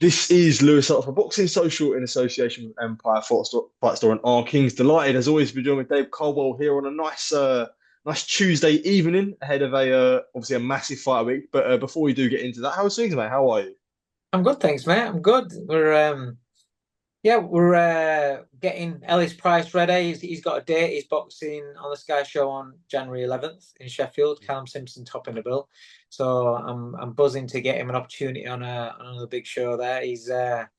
This is Lewis Hart for Boxing Social in association with Empire Fight Store and R Kings. Delighted as always to be joined with Dave Coldwell here on a nice Tuesday evening ahead of a obviously a massive fight week. But before we do get into that, how's things, mate? How are you? I'm good, thanks, mate. I'm good. We're getting Ellis Price ready. He's got a date. He's boxing on the Sky Show on January 11th in Sheffield. Callum Simpson topping the bill. So I'm buzzing to get him an opportunity on another big show there. He's a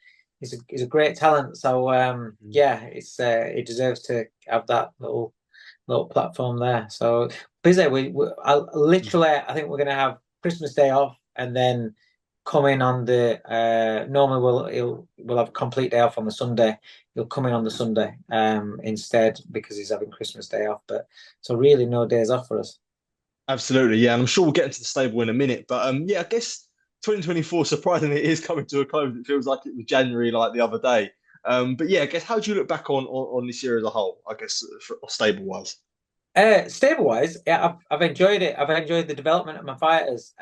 great talent. So Mhm. yeah, it's he deserves to have that little platform there. So busy. I think we're gonna have Christmas Day off, and then come in on the normally we'll have a complete day off on the Sunday. He'll come in on the Sunday instead because he's having Christmas Day off. But so really no days off for us. Absolutely, yeah. And I'm sure we'll get into the stable in a minute. But yeah, I guess 2024, surprisingly, it is coming to a close. It feels like it was January like the other day. But yeah, I guess how do you look back on this year as a whole, I guess, for stable wise? Stable wise, yeah, I've enjoyed it. I've enjoyed the development of my fighters.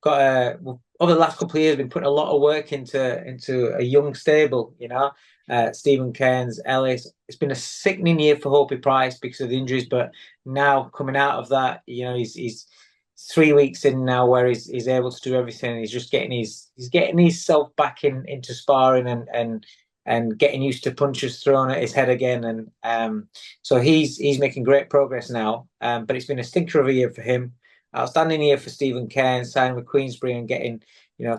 Got over the last couple of years, been putting a lot of work into a young stable. Stephen Cairns, Ellis. It's been a sickening year for Hopi Price because of the injuries, but now coming out of that, he's 3 weeks in now where he's able to do everything. He's just getting himself back into sparring and getting used to punches thrown at his head again. And so he's making great progress now. But it's been a stinker of a year for him. Outstanding year for Stephen Cairns, signing with Queensbury and getting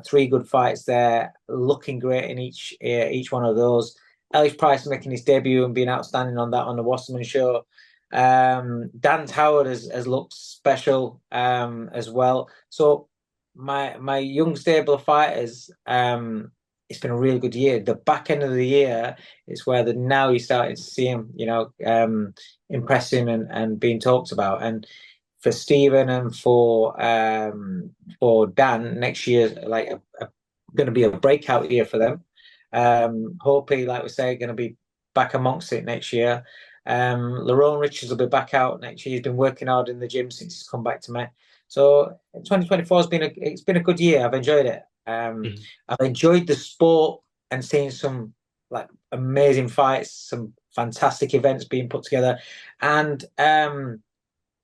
three good fights there, looking great in each one of those. Ellis Price making his debut and being outstanding on that on the Wasserman show. Dan Howard has looked special as well. So my young stable of fighters, it's been a really good year. The back end of the year is where now you're starting to see him, impressing and being talked about. And for Stephen and for Dan, next year like going to be a breakout year for them. Hopefully, like we say, going to be back amongst it next year. Lerone Richards will be back out next year. He's been working hard in the gym since he's come back to me. So 2024 it's been a good year. I've enjoyed it. Mhm. I've enjoyed the sport and seeing some like amazing fights, some fantastic events being put together, and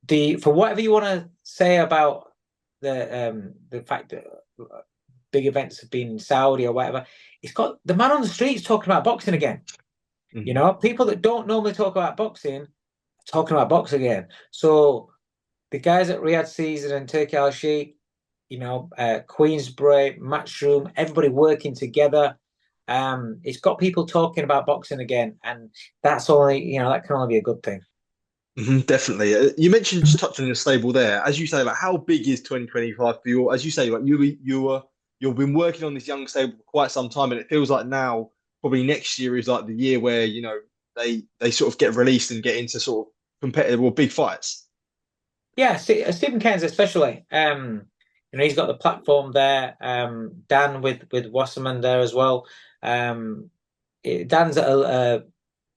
the for whatever you want to say about the fact that big events have been in Saudi or whatever, it's got the man on the streets talking about boxing again. Mhm. People that don't normally talk about boxing are talking about boxing again. So the guys at Riyadh Season and Turkey Al Sheikh, Queensbury, Matchroom, everybody working together. It's got people talking about boxing again, and that's only that can only be a good thing. Definitely. You mentioned just touching on your stable there. As you say, like how big is 2025 for you? As you say, like you've been working on this young stable for quite some time, and it feels like now probably next year is like the year where they sort of get released and get into sort of competitive or big fights. Yeah, Stephen Cairns especially. He's got the platform there. Dan with Wasserman there as well. Um, Dan's at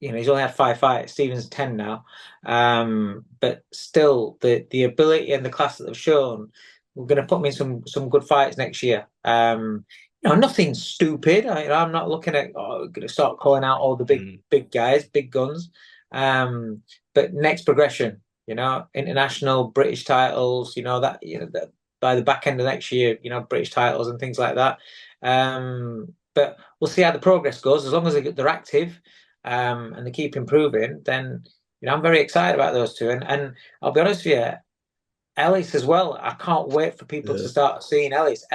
he's only had 5 fights. Stephen's 10 now. But still, the ability and the class that they've shown, we're going to put them in some good fights next year. Nothing stupid. I'm not looking at going to start calling out all the Mm. big guys, big guns. But next progression, international British titles. That by the back end of next year, British titles and things like that. But we'll see how the progress goes. As long as they're active and they keep improving, then I'm very excited about those two. And I'll be honest with you, Ellis as well. I can't wait for people to Yeah. start seeing Ellis.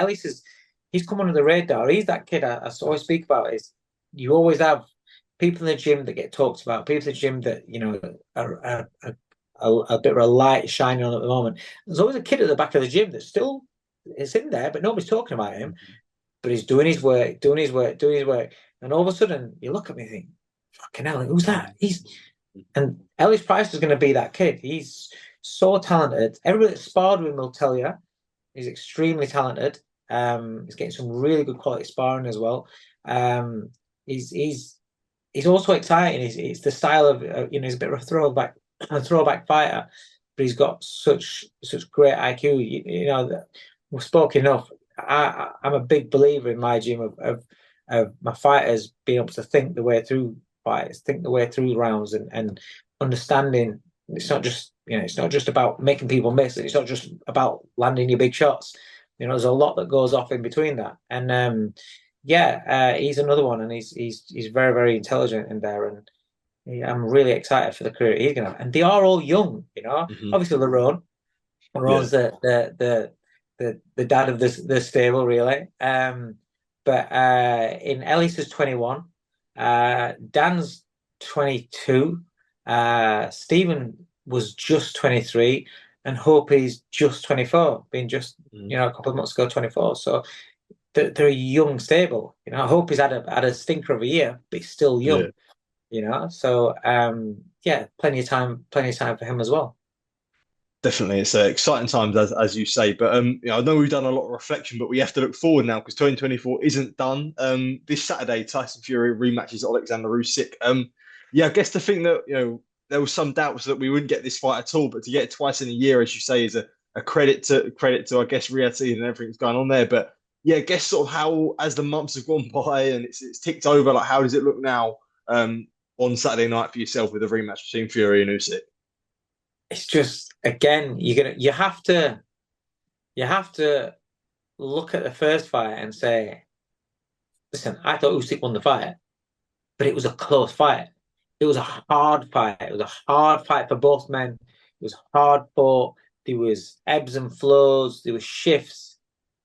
He's come under the radar. He's that kid I always speak about. Is you always have people in the gym that get talked about, people in the gym that are a bit of a light shining on at the moment. There's always a kid at the back of the gym that still is in there, but nobody's talking about him. But he's doing his work, doing his work, doing his work. And all of a sudden, you look at me and think, fucking hell, who's that? And Ellis Price is going to be that kid. He's so talented. Everybody that sparred with him will tell you he's extremely talented. He's getting some really good quality sparring as well. Um, he's also exciting. It's the style of he's a bit of a throwback fighter, but he's got such great IQ. We've spoken enough. I'm a big believer in my gym of my fighters being able to think the way through fights, think the way through rounds, and understanding it's not just it's not just about making people miss. It's not just about landing your big shots. There's a lot that goes off in between that, and he's another one, and he's very very intelligent in there, and I'm really excited for the career he's gonna have. And they are all young, Hmm. Obviously, Yeah. Ron's the dad of the stable, really. But in Ellis is 21, Dan's 22, Stephen was just 23, and Hope's just 24, being just Mhm. a couple of months ago 24. So they're a young stable. Hope he's had a stinker of a year, but he's still Yeah. young. So yeah, plenty of time for him as well. Definitely, it's exciting times as you say. But I know we've done a lot of reflection, but we have to look forward now because 2024 isn't done. This Saturday, Tyson Fury rematches Oleksandr Usyk. Yeah, I guess to think that there was some doubts that we wouldn't get this fight at all, but to get it twice in a year, as you say, is a credit to I guess reality and everything that's going on there. But yeah, I guess sort of how as the months have gone by and it's ticked over, like how does it look now on Saturday night for yourself with a rematch between Fury and Usyk? It's just again, you have to look at the first fight and say, listen, I thought Usyk won the fight, but it was a close fight. It was a hard fight. It was a hard fight for both men. It was hard fought. There was ebbs and flows. There was shifts.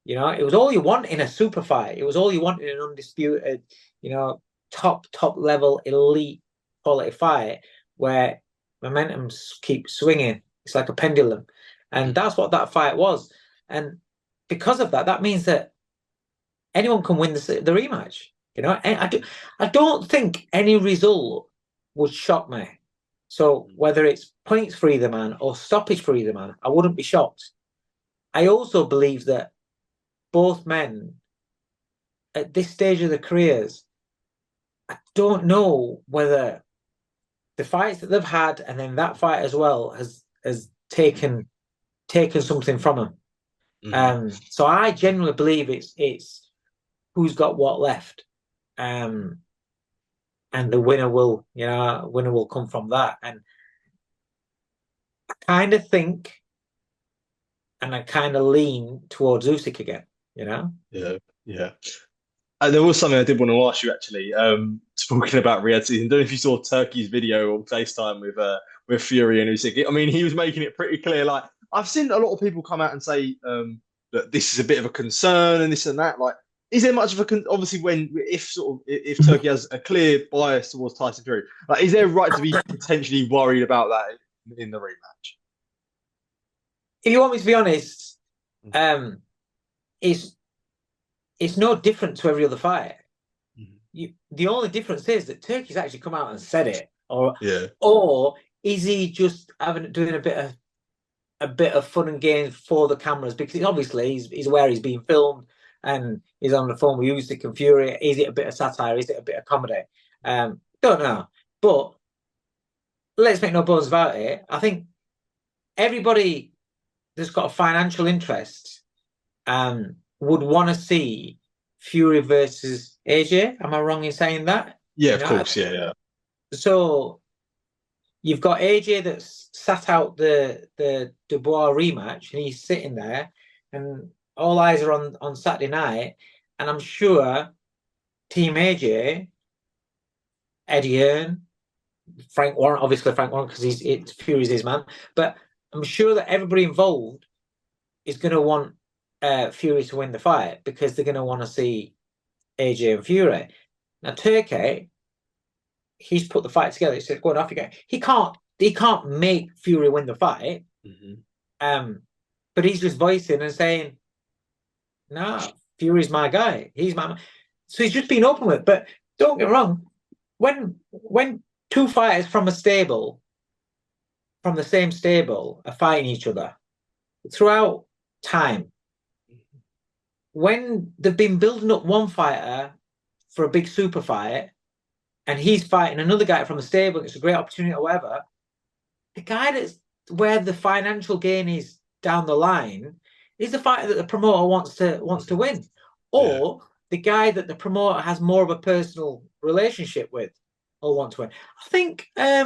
It was all you want in a super fight. It was all you want in an undisputed, you know, top level elite quality fight where momentum keeps swinging. It's like a pendulum, and Mhm. that's what that fight was. And because of that, that means that anyone can win the rematch. I don't think any result would shock me. So whether it's points for either man or stoppage for either man, I wouldn't be shocked. I also believe that both men at this stage of their careers, I don't know whether the fights that they've had and then that fight as well has taken something from them. Mhm. So I genuinely believe it's who's got what left. Um, and the winner will come from that. And I kind of think, and I kind of lean towards Usyk again. Yeah, yeah. And there was something I did want to ask you actually. Talking about reality, I don't know if you saw Turkey's video on FaceTime with Fury and Usyk. I mean, he was making it pretty clear. Like I've seen a lot of people come out and say that this is a bit of a concern and this and that. Like, is there much of a obviously when if sort of if Turkey has a clear bias towards Tyson Fury, like is there a right to be potentially worried about that in the rematch? If you want me to be honest, Mhm. um, it's it's no different to every other fight. Mhm. The only difference is that Turkey's actually come out and said it, or Yeah. or is he just doing a bit of fun and games for the cameras because obviously he's aware he's being filmed and he's on the phone with Usyk and Fury. Is it a bit of satire? Is it a bit of comedy? Don't know, but let's make no bones about it. I think everybody that's got a financial interest would want to see Fury versus AJ. Am I wrong in saying that? Yeah, You of know, course. Yeah, yeah. so you've got AJ that's sat out the Dubois rematch, and he's sitting there, and all eyes are on Saturday night, and I'm sure Team AJ, Eddie Hearn, Frank Warren, obviously Frank Warren because it's Fury's his man, but I'm sure that everybody involved is going to want Fury to win the fight because they're going to want to see AJ and Fury. Now Turkey, he's put the fight together. He said, "Go on, off you go." He can't make Fury win the fight. Mhm. Um, but he's just voicing and saying, "Nah, Fury's my guy. He's my." So he's just been open with it. But don't get me wrong, when two fighters from the same stable, are fighting each other throughout time, when they've been building up one fighter for a big super fight, and he's fighting another guy from the stable, it's a great opportunity or whatever. The guy that's where the financial gain is down the line is the fighter that the promoter wants to win, Yeah. or the guy that the promoter has more of a personal relationship with or want to win. I think I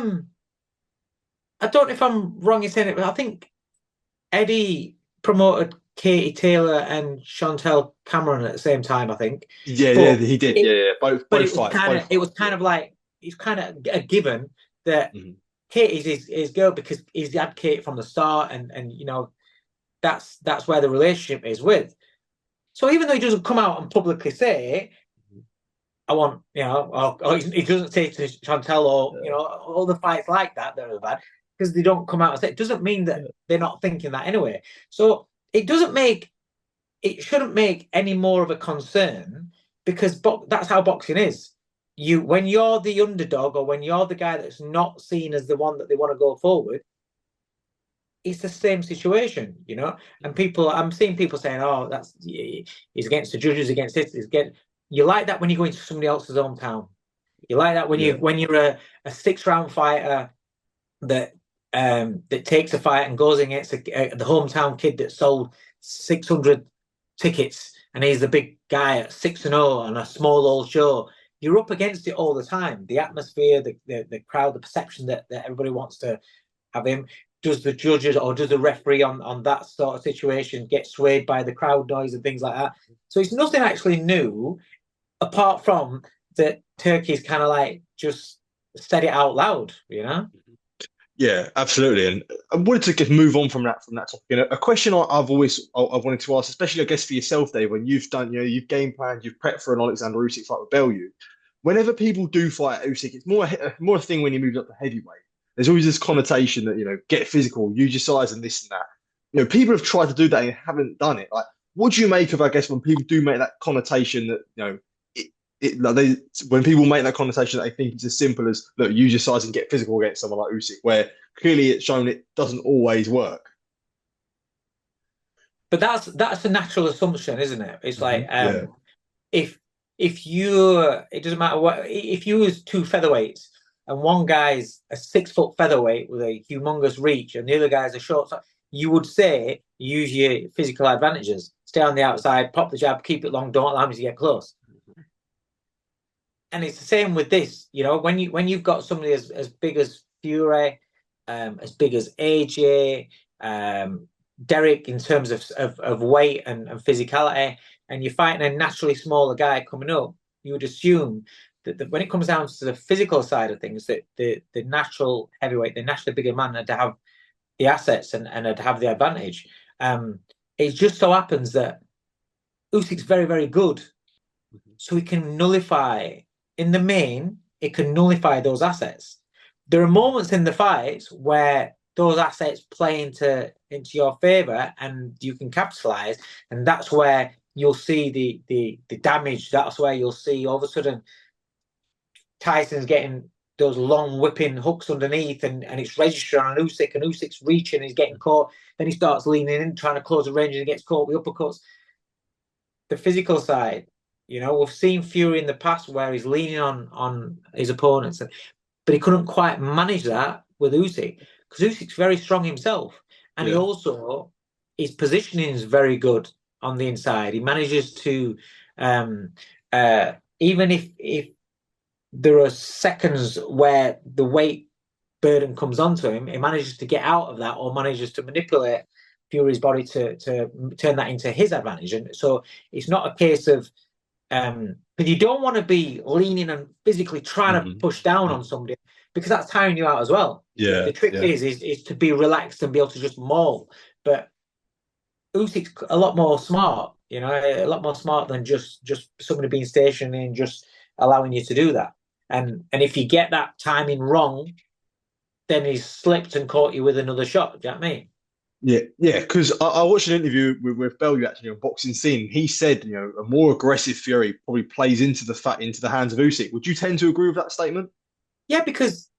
don't know if I'm wrong in saying it, but I think Eddie promoted Katie Taylor and Chantel Cameron at the same time, I think. Yeah, yeah, But he did. it Yeah, yeah. but Both fights, both it was fights. kind Yeah. of like it's kind of a given that Mhm. Katie's his girl because he's had Kate from the start, and that's where the relationship is with. So even though he doesn't come out and publicly say, I want, or he doesn't say to Chantel or, all the fights like that are bad because they don't come out and say it doesn't mean that Yeah. they're not thinking that anyway. So it shouldn't make any more of a concern because that's how boxing is. When you're the underdog or when you're the guy that's not seen as the one that they want to go forward, it's the same situation. And I'm seeing people saying, "Oh, he's against the judges, against this." You like that when you go into somebody else's hometown. You like that when Yeah. you're a 6 round fighter that that takes a fight and goes against the hometown kid that sold 600 tickets and he's the big guy at 6-0 on a small old show. You're up against it all the time. The atmosphere, the crowd, the perception that everybody wants to have him. Does the judges or does the referee on that sort of situation get swayed by the crowd noise and things like that? So it's nothing actually new, apart from that Turkey's kind of like just said it out loud. Yeah, absolutely. And I wanted to just move on from that topic. And a question I've wanted to ask, especially I guess for yourself, Dave, when you've done, you've game planned, you've prepped for an Oleksandr Usyk fight with Bellew. Whenever people do fight Usyk, it's more a thing when he moves up to heavyweight. There's always this connotation that, get physical, use your size and this and that. People have tried to do that and haven't done it. Like, what do you make of, I guess, when people do make that connotation that, like when people make that connotation, they think it's as simple as, look, use your size and get physical against someone like Usyk, where clearly it's shown it doesn't always work. But that's a natural assumption, isn't it? It's like Yeah. if it doesn't matter what, if you use two featherweights and one guy's a 6 foot featherweight with a humongous reach and the other guy's a short, you would say use your physical advantages, stay on the outside, pop the jab, keep it long, don't allow me to get close. And it's the same with this, when you've got somebody as big as Fury, as big as AJ, Derek in terms of weight and physicality, and you're fighting a naturally smaller guy coming up, you would assume that when it comes down to the physical side of things, that the natural heavyweight, the naturally bigger man, had to have the assets and had to have the advantage. It just so happens that Usyk's very, very good, so he can nullify. In the main, it can nullify those assets. There are moments in the fights where those assets play into your favor and you can capitalize, and that's where you'll see the damage. That's where you'll see all of a sudden Tyson's getting those long whipping hooks underneath, and it's registering on Usyk, and Usyk's reaching, he's getting caught. Then he starts leaning in, trying to close the range, and he gets caught with uppercuts. The physical side, we've seen Fury in the past where he's leaning on his opponents, but he couldn't quite manage that with Usyk because Usyk's very strong himself, and he Yeah. also his positioning is very good on the inside. He manages to, even if there are seconds where the weight burden comes onto him, he manages to get out of that or manages to manipulate Fury's body to turn that into his advantage. And so it's not a case of but you don't want to be leaning and physically trying to Hmm. push down on somebody because that's tiring you out as well. Yeah. The trick Yeah. is to be relaxed and be able to just maul. But Usyk's a lot more smart, a lot more smart than just somebody being stationed and just allowing you to do that. And if you get that timing wrong, then he's slipped and caught you with another shot. Do you know what I mean? Yeah, yeah, because I watched an interview with Bellew actually on Boxing Scene. He said, a more aggressive Fury probably plays into the hands of Usyk. Would you tend to agree with that statement? Yeah, because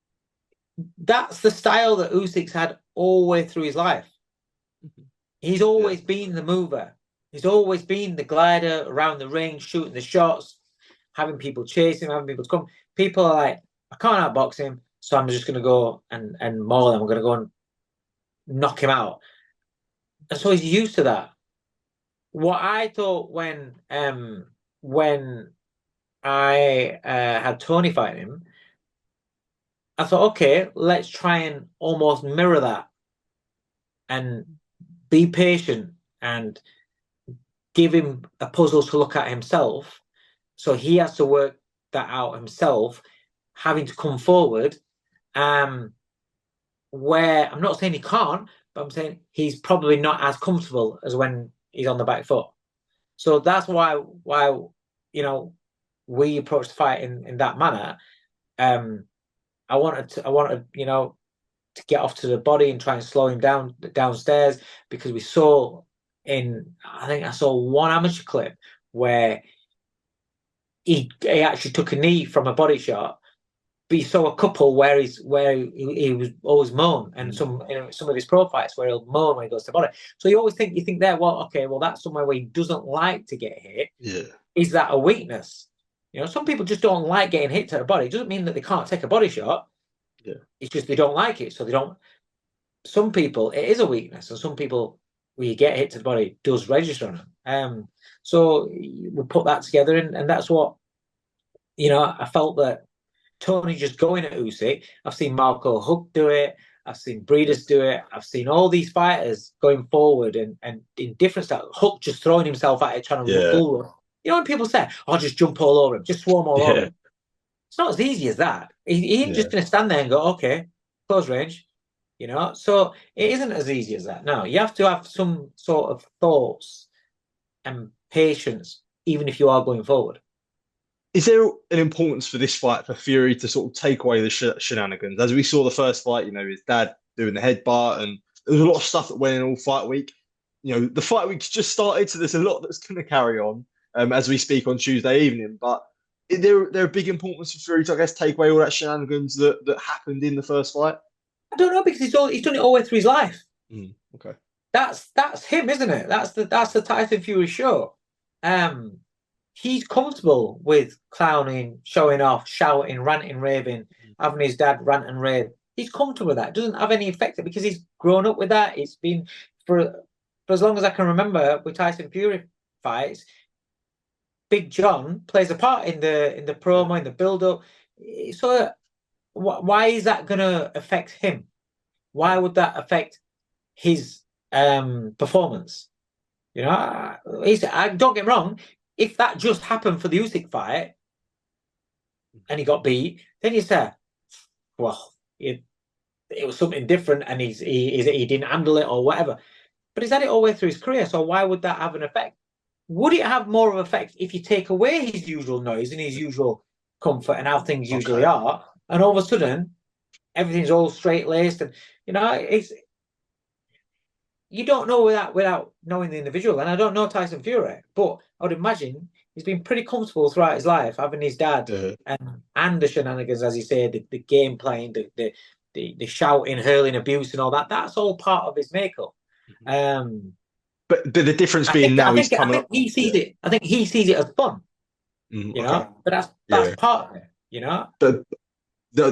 that's the style that Usyk's had all the way through his life. He's Yeah. always been the mover. He's always been the glider around the ring, shooting the shots, having people chase him, having people come. People are like, I can't outbox him, so I'm just going to go and maul him. I'm going to go and knock him out. And so he's used to that. what I thought when I had Tony fight him, I thought, okay, let's try and almost mirror that and be patient and give him a puzzle to look at himself. So he has to work that out himself, having to come forward. Where I'm not saying he can't, but I'm saying he's probably not as comfortable as when he's on the back foot. So that's why you know we approached the fight in that manner. I wanted to get off to the body and try and slow him downstairs because we saw I think I saw one amateur clip where he actually took a knee from a body shot, but you saw a couple where he was always moan, and some of his pro fights where he'll moan when he goes to the body. So you always think there, well, okay, well that's somewhere where he doesn't like to get hit. Yeah. Is that a weakness? Some people just don't like getting hit to the body. It doesn't mean that they can't take a body shot. Yeah. It's just they don't like it, so they don't. Some people it is a weakness, and some people when you get hit to the body it does register on them. So we put that together, and that's what I felt that Tony just going at Usyk. I've seen Marco Huck do it. I've seen Breeders do it. I've seen all these fighters going forward and in different styles. Huck just throwing himself at it, trying to bull. When people say, "I'll just jump all over him, just swarm all over him," it's not as easy as that. He ain't just going to stand there and go, "Okay, close range," So it isn't as easy as that. No, you have to have some sort of thoughts and patience, even if you are going forward. Is there an importance for this fight for Fury to sort of take away the shenanigans? As we saw the first fight, his dad doing the headbutt, and there was a lot of stuff that went in all fight week. The fight week's just started, so there's a lot that's going to carry on as we speak on Tuesday evening. But is there a big importance for Fury to, I guess, take away all that shenanigans that happened in the first fight? I don't know because he's done it all the way through his life. Okay, that's him, isn't it? That's the Tyson Fury show. He's comfortable with clowning, showing off, shouting, ranting, raving, having his dad rant and rave. He's comfortable with that. It doesn't have any effect because he's grown up with that. It's been for as long as I can remember with Tyson Fury fights. Big John plays a part in the promo, in the build-up. So why is that going to affect him? Why would that affect his performance? Don't get me wrong. If that just happened for the Usyk fight and he got beat, then you say, well, it was something different and he didn't handle it or whatever. But he's had it all the way through his career, so why would that have an effect? Would it have more of an effect if you take away his usual noise and his usual comfort and how things usually are, and all of a sudden everything's all straight-laced and, it's... You don't know without knowing the individual, and I don't know Tyson Fury, but I would imagine he's been pretty comfortable throughout his life, having his dad and the shenanigans, as you say, the game playing, the shouting, hurling, abuse, and all that. That's all part of his makeup. But the difference being now he's coming up. He sees it. I think he sees it as fun. But that's part of it. But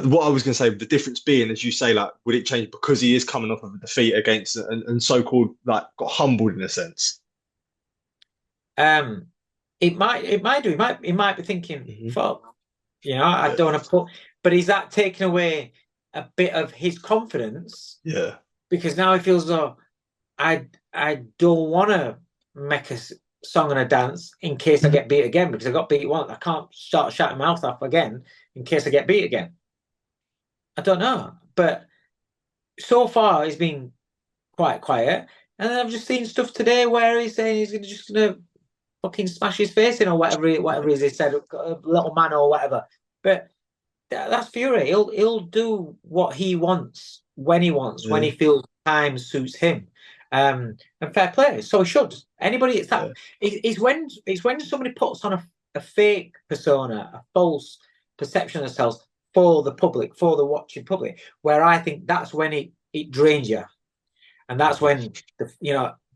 what I was going to say, the difference being, as you say, like, would it change because he is coming off of a defeat against and so-called got humbled in a sense? It might do. He might be thinking, fuck, I don't want to put. But is that taking away a bit of his confidence? Yeah. Because now he feels though, I don't want to make a song and a dance in case I get beat again because I got beat once. I can't start shutting my mouth off again in case I get beat again. I don't know, but so far he's been quite quiet. And then I've just seen stuff today where he's saying he's just gonna fucking smash his face in or whatever it is he said, a little man or whatever. But that's Fury. He'll do what he wants when he wants, when he feels time suits him. And fair play. So he should. Anybody, it's when somebody puts on a fake persona, a false perception of themselves for the public, for the watching public, where I think that's when it drains you. And that's when,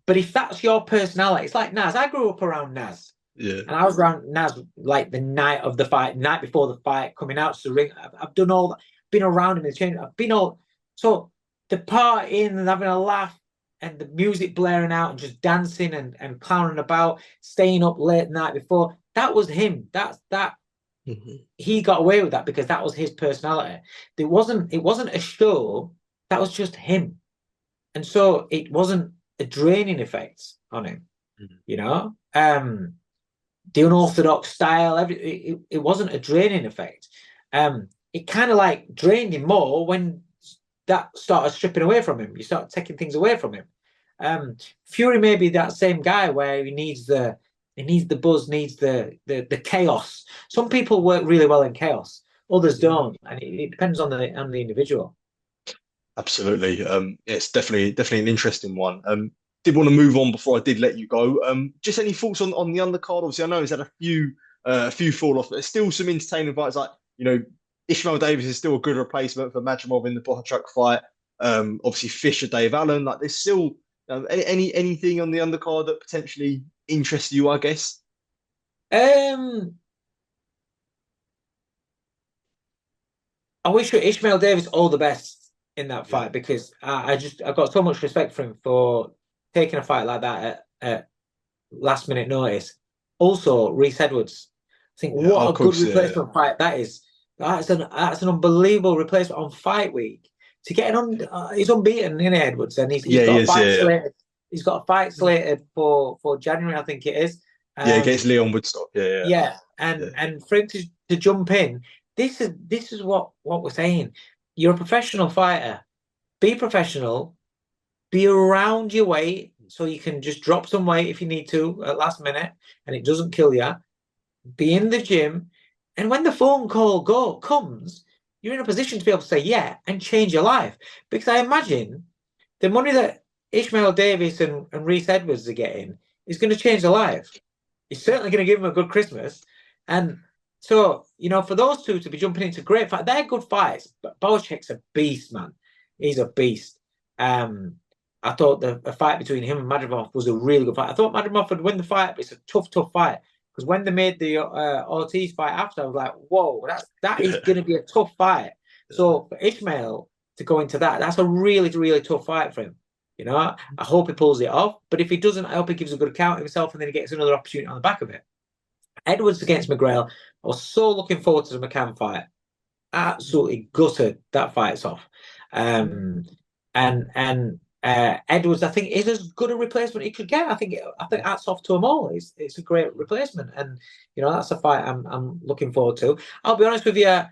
but if that's your personality, it's like Naz. I grew up around Naz. Yeah. And I was around Naz like the night of the fight, night before the fight, coming out to the ring. I've done all that, been around him in the change. I've been all, so the partying and having a laugh and the music blaring out and just dancing and clowning about, staying up late the night before. That was him. That he got away with that because that was his personality. It wasn't a show. That was just him. And so it wasn't a draining effect on him, you know. The unorthodox style, it wasn't a draining effect. It kind of like drained him more when that started stripping away from him. You start taking things away from him. Fury may be that same guy where he needs the buzz, needs the chaos. Some people work really well in chaos, others don't, and it depends on the individual. Absolutely. It's definitely an interesting one. Did want to move on before I did let you go. Just any thoughts on the undercard? Obviously, I know he's had a few fall off, but there's still some entertaining fights. Like Ishmael Davis is still a good replacement for Madrimov in the Bohachuk fight. Obviously Fisher, Dave Allen. Like there's still anything on the undercard that potentially interests you, I guess. I wish Ishmael Davis all the best in that fight because I got so much respect for him for taking a fight like that at last minute notice. Also, Reese Edwards. I think what a good replacement fight that is. That's an unbelievable replacement on fight week. To get he's unbeaten in Edwards, and he's got a fight slated. He's got a fight slated for January, I think it is. Against Leon Woodstock. And for him to jump in, this is what we're saying. You're a professional fighter. Be professional. Be around your weight so you can just drop some weight if you need to at last minute, and it doesn't kill you. Be in the gym, and when the phone call comes, you're in a position to be able to say yeah and change your life. Because I imagine the money that Ishmael Davis and Reese Edwards are getting is going to change their life. It's certainly going to give them a good Christmas. And so, for those two to be jumping into great fights, they're good fights. But Bohachuk's a beast, man. He's a beast. I thought the fight between him and Madrimov was a really good fight. I thought Madrimov would win the fight, but it's a tough fight. Because when they made the Ortiz fight after, I was like, whoa, that is going to be a tough fight. So for Ishmael to go into that's a really, really tough fight for him. I hope he pulls it off. But if he doesn't, I hope he gives a good account of himself and then he gets another opportunity on the back of it. Edwards against McGrail, I was so looking forward to the McCann fight. Absolutely gutted that fight's off. Edwards, I think, is as good a replacement he could get. I think hats off to them all. It's a great replacement, and that's a fight I'm looking forward to. I'll be honest with you,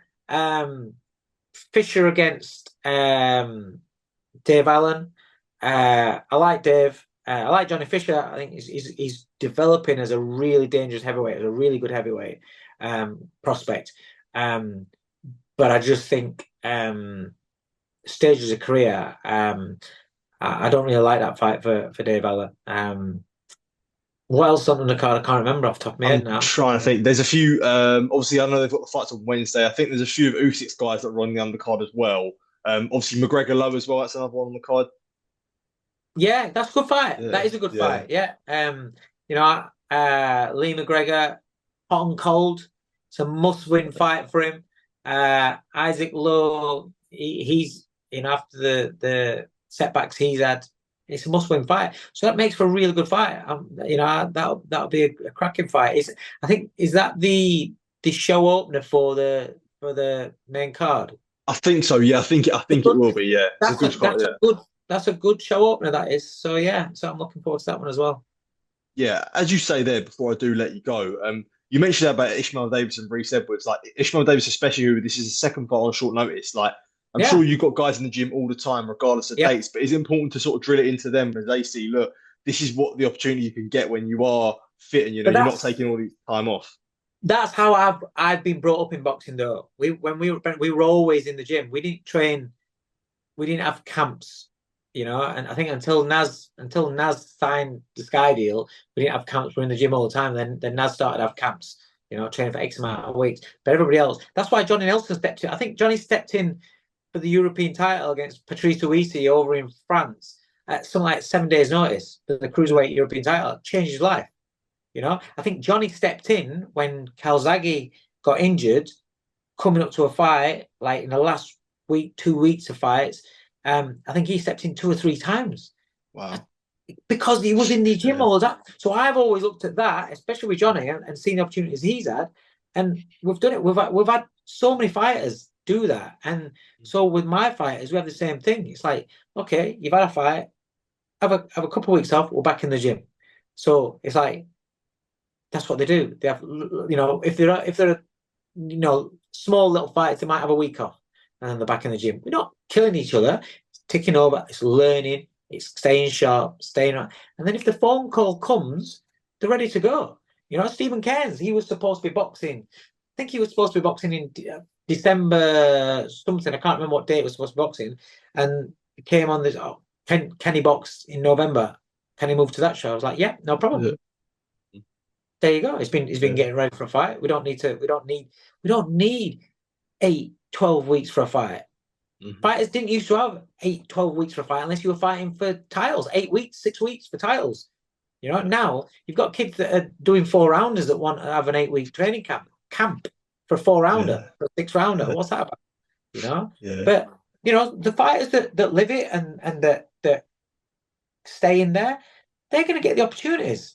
Fisher against Dave Allen. I like Dave. I like Johnny Fisher. I think he's developing as a really dangerous heavyweight, as a really good heavyweight prospect. But I just think stages of career. I don't really like that fight for Dave Allen. What else on the card? I can't remember off the top of my head now. I'm trying to think. There's a few. Obviously, I know they've got the fights on Wednesday. I think there's a few of Usyk's guys that are on the undercard as well. Obviously, McGregor Lowe as well. That's another one on the card. Yeah, that's a good fight. Yeah, that is a good fight. Yeah. Lee McGregor, hot and cold. It's a must-win fight for him. Isaac Lowe, he's after the setbacks he's had, it's a must-win fight. So that makes for a really good fight. That'll be a cracking fight. Is that the show opener for the main card? I think so. Yeah, I think it will be. Yeah, that's a good show opener. That is. So yeah, so I'm looking forward to that one as well. Yeah, as you say there, before I do let you go, you mentioned about Ishmael Davis and Reese Edwards. Like Ishmael Davis, especially, who this is his second fight on short notice. Like I'm sure you've got guys in the gym all the time, regardless of dates. But it's important to sort of drill it into them as they see. Look, this is what the opportunity you can get when you are fit and you're not taking all these time off. That's how I've been brought up in boxing. Though we were always in the gym. We didn't train. We didn't have camps. And I think until Naz signed the Sky deal, we didn't have camps. We were in the gym all the time. Then Naz started to have camps, training for X amount of weeks. But everybody else, that's why Johnny Nelson stepped in. I think Johnny stepped in for the European title against Patrice Usyk over in France at something like 7 days' notice for the cruiserweight European title. Changed his life. I think Johnny stepped in when Calzaghe got injured, coming up to a fight, like in the last week, 2 weeks of fights. I think he stepped in 2 or 3 times. Wow. because he was in the gym Yeah. all the time. So I've always looked at that, especially with Johnny, and seen the opportunities he's had, and we've done it. We've had so many fighters do that, and so with my fighters, we have the same thing. It's like, okay, you've had a fight, have a couple of weeks off, we're back in the gym. So it's like that's what they do. They have, if they're small little fights, they might have a week off, and then they're back in the gym. We're not killing each other. It's ticking over. It's learning. It's staying sharp, staying on. And then if the phone call comes, they're ready to go. Stephen Cairns, he was supposed to be boxing. I think he was supposed to be boxing in December something. I can't remember what date he was supposed to be boxing. And it came on this. Oh, can he box in November? Can he move to that show? I was like, yeah, no problem. Yeah. There you go. He's been getting ready for a fight. We don't need 8, 12 weeks for a fight. Mm-hmm. Fighters didn't used to have 8, 12 weeks for a fight unless you were fighting for titles. 8 weeks, 6 weeks for titles. Now you've got kids that are doing 4-rounders that want to have an 8-week training camp for a 4-rounder, for a 6-rounder. What's that about? Yeah. But the fighters that live it and that stay in there, they're going to get the opportunities.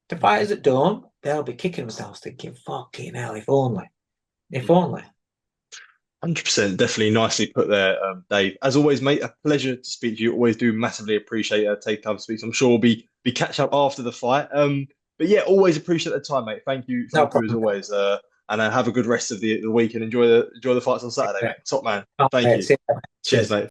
The fighters that don't, they'll be kicking themselves thinking, fucking hell, if only. If only. 100%, definitely nicely put there, Dave. As always, mate, a pleasure to speak to you. Always do massively appreciate take time to speak. So I'm sure we'll be catch up after the fight. But yeah, always appreciate the time, mate. Thank you No as problem. always. And have a good rest of the week and enjoy the fights on Saturday, mate. Top man. Oh, Thank mate, you. see you. Cheers, Cheers. mate.